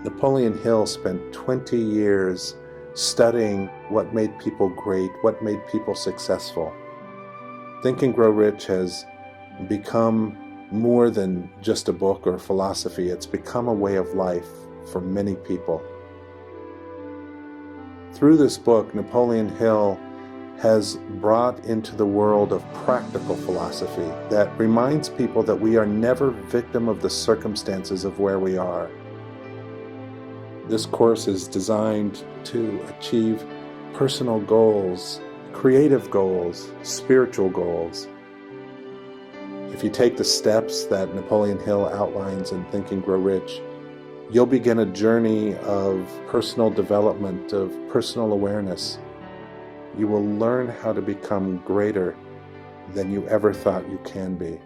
Napoleon Hill spent 20 years studying what made people great, what made people successful. Think and Grow Rich has become more than just a book or philosophy. It's become a way of life for many people. Through this book, Napoleon Hill has brought into the world of practical philosophy that reminds people that we are never victim of the circumstances of where we are. This course is designed to achieve personal goals, creative goals, spiritual goals. If you take the steps that Napoleon Hill outlines in Think and Grow Rich, you'll begin a journey of personal development, of personal awareness. You will learn how to become greater than you ever thought you can be.